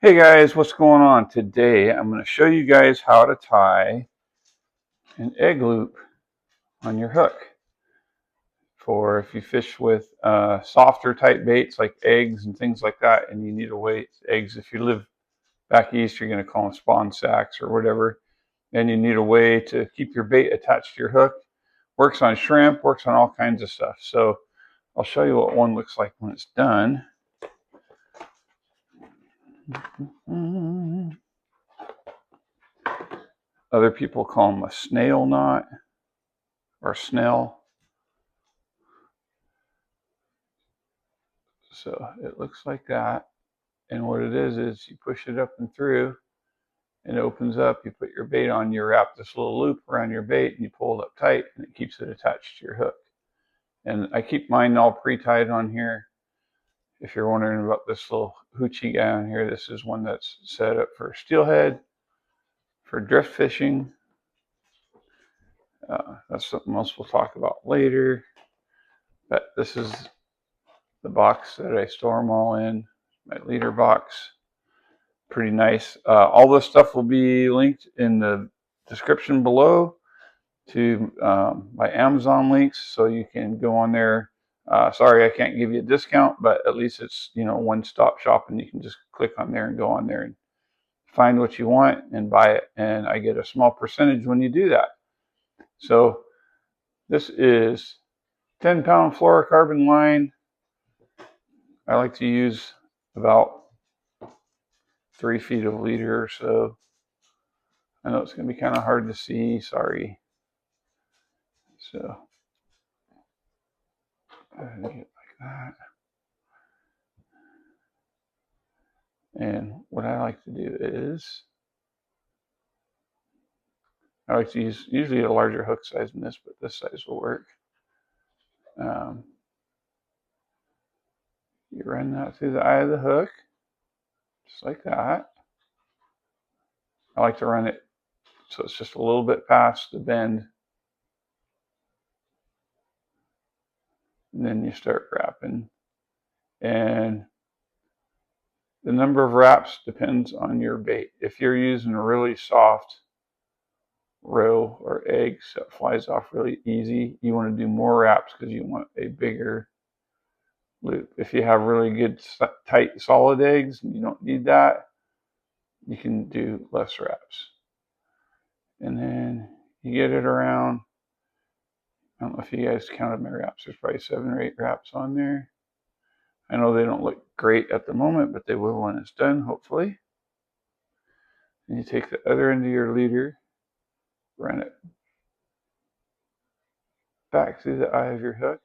Hey guys, what's going on? Today I'm going to show you guys how to tie an egg loop on your hook for if you fish with softer type baits like eggs and things like that, and you need a way, eggs, if you live back east, you're going to call them spawn sacks or whatever, and you need a way to keep your bait attached to your hook. Works on shrimp, works on all kinds of stuff. So I'll show you what one looks like when it's done. Other people call them a snail knot or snell. So it looks like that. And what it is you push it up and through and it opens up. You put your bait on, you wrap this little loop around your bait and you pull it up tight and it keeps it attached to your hook. And I keep mine all pre-tied on here. If you're wondering about this little hoochie guy on here, this is one that's set up for steelhead, for drift fishing. That's something else we'll talk about later. But this is the box that I store them all in, my leader box. Pretty nice. All this stuff will be linked in the description below to my Amazon links, so you can go on there. Sorry, I can't give you a discount, but at least it's one-stop shop, and you can just click on there and go on there and find what you want and buy it. And I get a small percentage when you do that. So this is 10-pound fluorocarbon line. I like to use about 3 feet of leader or so. I know it's going to be kind of hard to see. Sorry. So get like that. And what I like to do is I like to use usually a larger hook size than this, but this size will work. You run that through the eye of the hook, just like that. I like to run it so it's just a little bit past the bend. And then you start wrapping. And the number of wraps depends on your bait. If you're using a really soft roe or eggs that flies off really easy, you want to do more wraps because you want a bigger loop. If you have really good tight solid eggs and you don't need that, you can do less wraps. And then you get it around, I don't know if you guys counted my wraps, there's probably 7 or 8 wraps on there. I know they don't look great at the moment, but they will when it's done, hopefully. And you take the other end of your leader, run it back through the eye of your hook.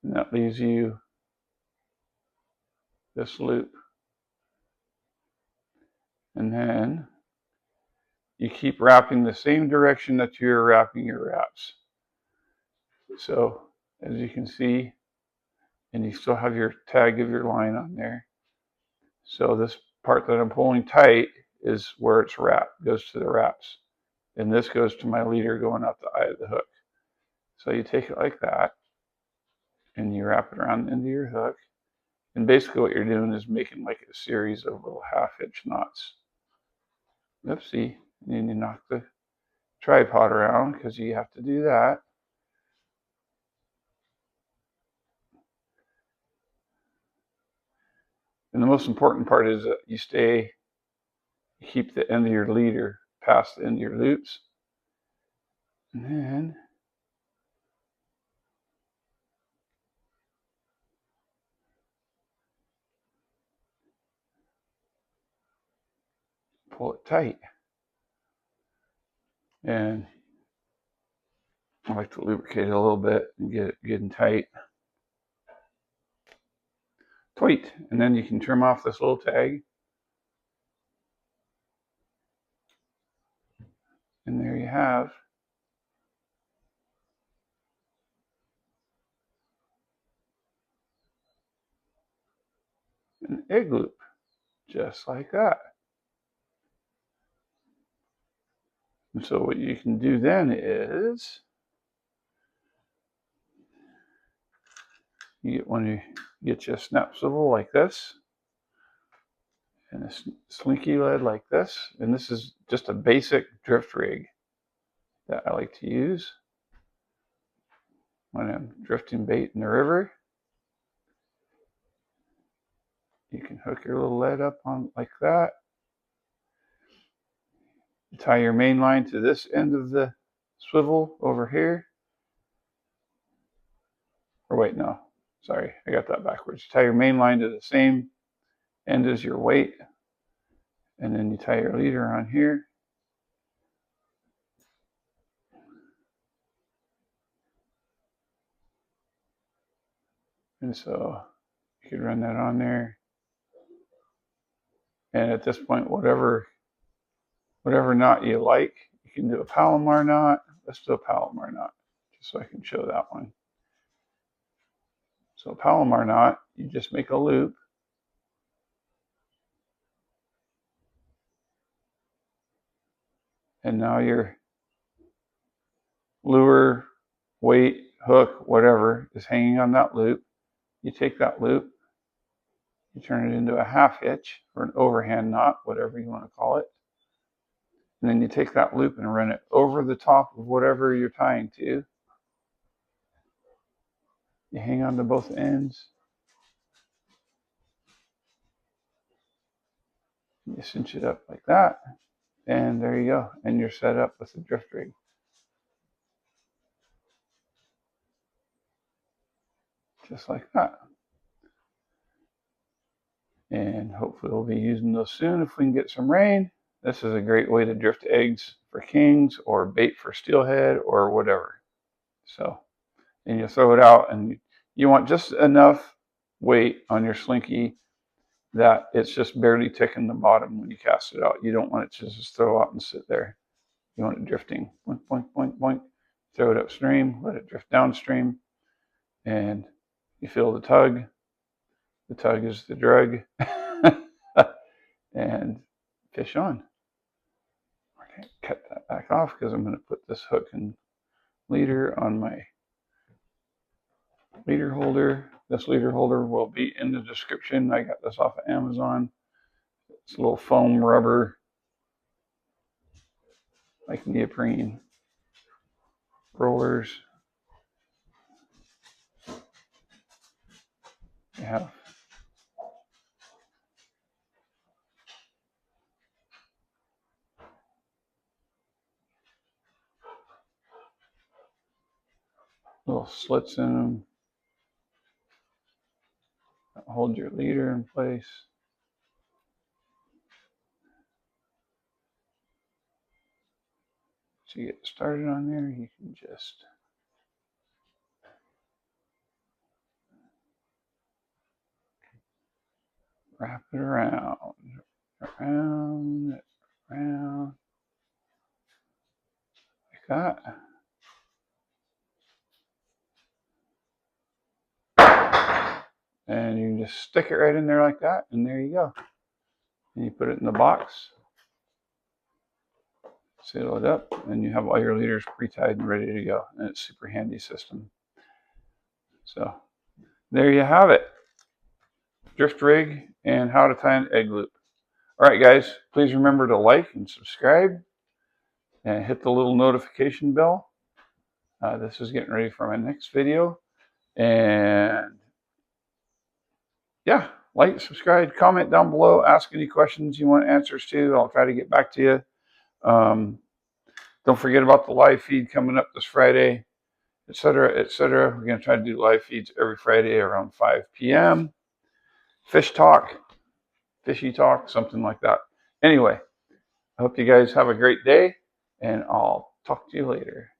And that leaves you this loop. And then you keep wrapping the same direction that you're wrapping your wraps. So as you can see, and you still have your tag of your line on there. So this part that I'm pulling tight is where it's wrapped, goes to the wraps. And this goes to my leader going out the eye of the hook. So you take it like that, and you wrap it around the end of your hook. And basically what you're doing is making like a series of little half-inch knots. Oopsie, and then you knock the tripod around because you have to do that. And the most important part is that you keep the end of your leader past the end of your loops. And then pull it tight. And I like to lubricate it a little bit and get it getting tight. Tight. And then you can trim off this little tag. And there you have an egg loop, just like that. And so what you can do then is you get you a snap swivel like this, and a slinky lead like this. And this is just a basic drift rig that I like to use when I'm drifting bait in the river. You can hook your little lead up on like that. You tie your main line to this end of the swivel over here. Or wait, no, sorry, I got that backwards. You tie your main line to the same end as your weight, and then you tie your leader on here. And so you could run that on there. And at this point, whatever knot you like, you can do a Palomar knot. Let's do a Palomar knot, just so I can show that one. So a Palomar knot, you just make a loop. And now your lure, weight, hook, whatever is hanging on that loop. You take that loop, you turn it into a half hitch or an overhand knot, whatever you want to call it. And then you take that loop and run it over the top of whatever you're tying to. You hang on to both ends. You cinch it up like that. And there you go. And you're set up with a drift rig. Just like that. And hopefully we'll be using those soon if we can get some rain. This is a great way to drift eggs for kings or bait for steelhead or whatever. So, and you throw it out, and you want just enough weight on your slinky that it's just barely ticking the bottom when you cast it out. You don't want it to just throw out and sit there. You want it drifting. Boink, boink, boink, boink. Throw it upstream, let it drift downstream, and you feel the tug. The tug is the drug. And fish on. Okay, cut that back off because I'm going to put this hook and leader on my leader holder. This leader holder will be in the description. I got this off of Amazon. It's a little foam rubber, like neoprene rollers. You have little slits in them that hold your leader in place. So you get started on there, you can just wrap it around, around, like that. And you can just stick it right in there like that, and there you go. And you put it in the box, seal it up, and you have all your leaders pre-tied and ready to go. And it's a super handy system. So there you have it. Drift rig and how to tie an egg loop. All right, guys, please remember to like and subscribe and hit the little notification bell. This is getting ready for my next video. And yeah, like, subscribe, comment down below, ask any questions you want answers to. I'll try to get back to you. Don't forget about the live feed coming up this Friday, etc., etc. We're going to try to do live feeds every Friday around 5 p.m. Fish talk, fishy talk, something like that. Anyway, I hope you guys have a great day, and I'll talk to you later.